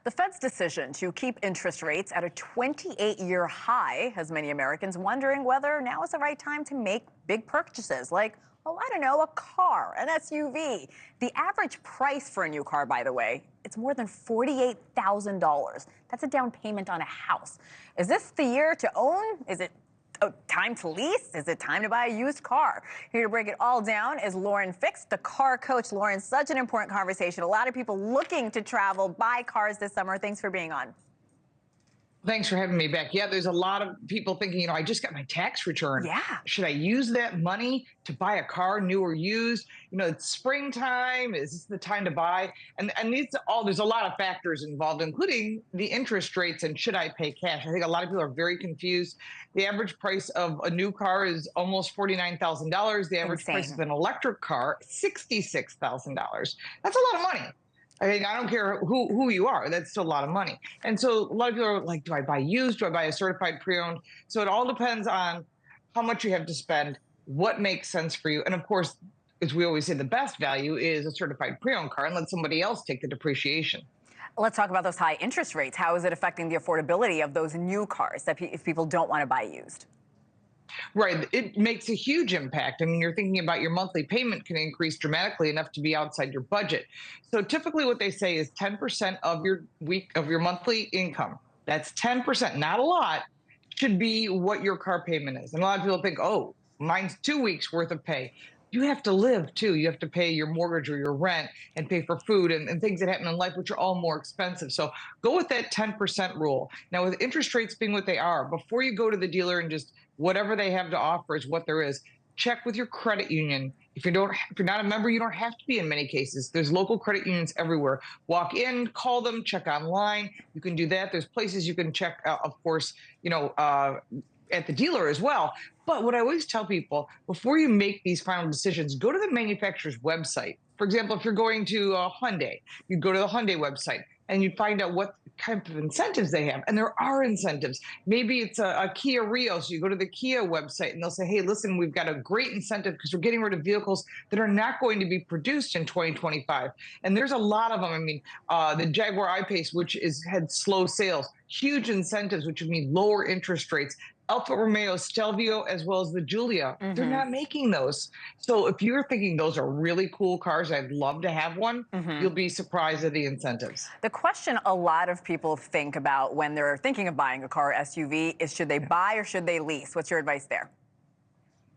The Fed's decision to keep interest rates at a 28-year high has many Americans wondering whether now is the right time to make big purchases like, oh, I don't know, a car, an SUV. The average price for a new car, by the way, it's more than $48,000. That's a down payment on a house. Is this the year to own? Is it time to lease? Is it time to buy a used car? Here to break it all down is Lauren Fix, the car coach. Lauren, such an important conversation. A lot of people looking to travel, buy cars this summer. Thanks for being on. Thanks for having me back. Yeah, there's a lot of people thinking, I just got my tax return. Yeah. Should I use that money to buy a car, new or used? It's springtime. Is this the time to buy? And there's a lot of factors involved, including the interest rates and should I pay cash? I think a lot of people are very confused. The average price of a new car is almost $49,000. The average price of an electric car, $66,000. That's a lot of money. I mean, I don't care who you are. That's still a lot of money. And so a lot of people are like, do I buy used? Do I buy a certified pre-owned? So it all depends on how much you have to spend, what makes sense for you. And of course, as we always say, the best value is a certified pre-owned car and let somebody else take the depreciation. Let's talk about those high interest rates. How is it affecting the affordability of those new cars that if people don't want to buy used? Right. It makes a huge impact. I mean, you're thinking about your monthly payment can increase dramatically enough to be outside your budget. So typically what they say is 10% of your monthly income. That's 10%, not a lot, should be what your car payment is. And a lot of people think, oh, mine's 2 weeks worth of pay. You have to live too. You have to pay your mortgage or your rent and pay for food and things that happen in life, which are all more expensive. So go with that 10% rule. Now, with interest rates being what they are, before you go to the dealer and just whatever they have to offer is what there is, check with your credit union. If you're not a member, you don't have to be in many cases. There's local credit unions everywhere. Walk in, call them, check online. You can do that. There's places you can check, of course, at the dealer as well. But what I always tell people, before you make these final decisions, go to the manufacturer's website. For example, if you're going to Hyundai, you go to the Hyundai website and you find out what type of incentives they have. And there are incentives. Maybe it's a Kia Rio. So you go to the Kia website and they'll say, hey, listen, we've got a great incentive because we're getting rid of vehicles that are not going to be produced in 2025. And there's a lot of them. I mean, the Jaguar I-Pace, which had slow sales, huge incentives, which would mean lower interest rates. Alfa Romeo Stelvio, as well as the Giulia, they're not making those. So if you're thinking those are really cool cars, I'd love to have one, you'll be surprised at the incentives. The question a lot of people think about when they're thinking of buying a car or SUV is, should they buy or should they lease? What's your advice there?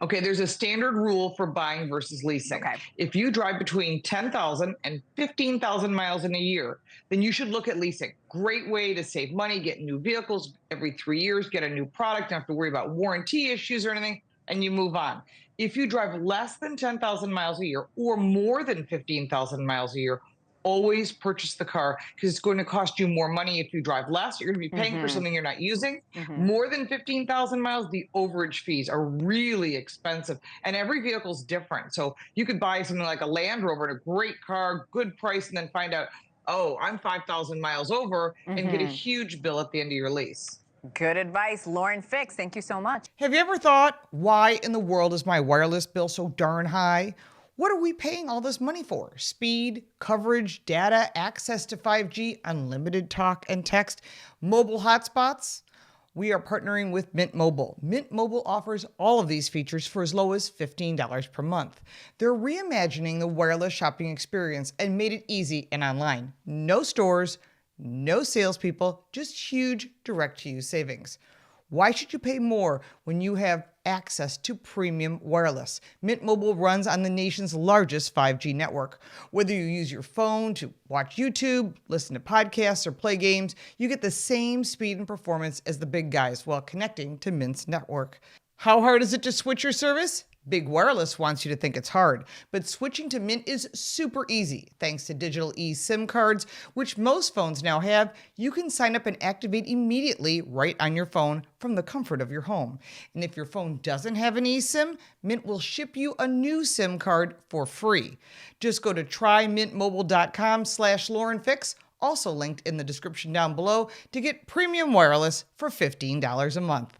Okay, there's a standard rule for buying versus leasing. Okay. If you drive between 10,000 and 15,000 miles in a year, then you should look at leasing. Great way to save money, get new vehicles every 3 years, get a new product, don't have to worry about warranty issues or anything, and you move on. If you drive less than 10,000 miles a year or more than 15,000 miles a year, always purchase the car because it's going to cost you more money if you drive less. You're going to be paying for something you're not using. More than 15,000 miles, the overage fees are really expensive. And every vehicle is different. So you could buy something like a Land Rover, a great car, good price, and then find out, oh, I'm 5,000 miles over and get a huge bill at the end of your lease. Good advice. Lauren Fix, thank you so much. Have you ever thought, why in the world is my wireless bill so darn high? What are we paying all this money for? Speed, coverage, data, access to 5G, unlimited talk and text, mobile hotspots? We are partnering with Mint Mobile. Mint Mobile offers all of these features for as low as $15 per month. They're reimagining the wireless shopping experience and made it easy and online. No stores, no salespeople, just huge direct-to-you savings. Why should you pay more when you have access to premium wireless? Mint Mobile runs on the nation's largest 5G network. Whether you use your phone to watch YouTube, listen to podcasts, or play games, you get the same speed and performance as the big guys while connecting to Mint's network. How hard is it to switch your service? Big Wireless wants you to think it's hard, but switching to Mint is super easy. Thanks to digital eSIM cards, which most phones now have, you can sign up and activate immediately right on your phone from the comfort of your home. And if your phone doesn't have an eSIM, Mint will ship you a new SIM card for free. Just go to trymintmobile.com/LaurenFix, also linked in the description down below, to get premium wireless for $15 a month.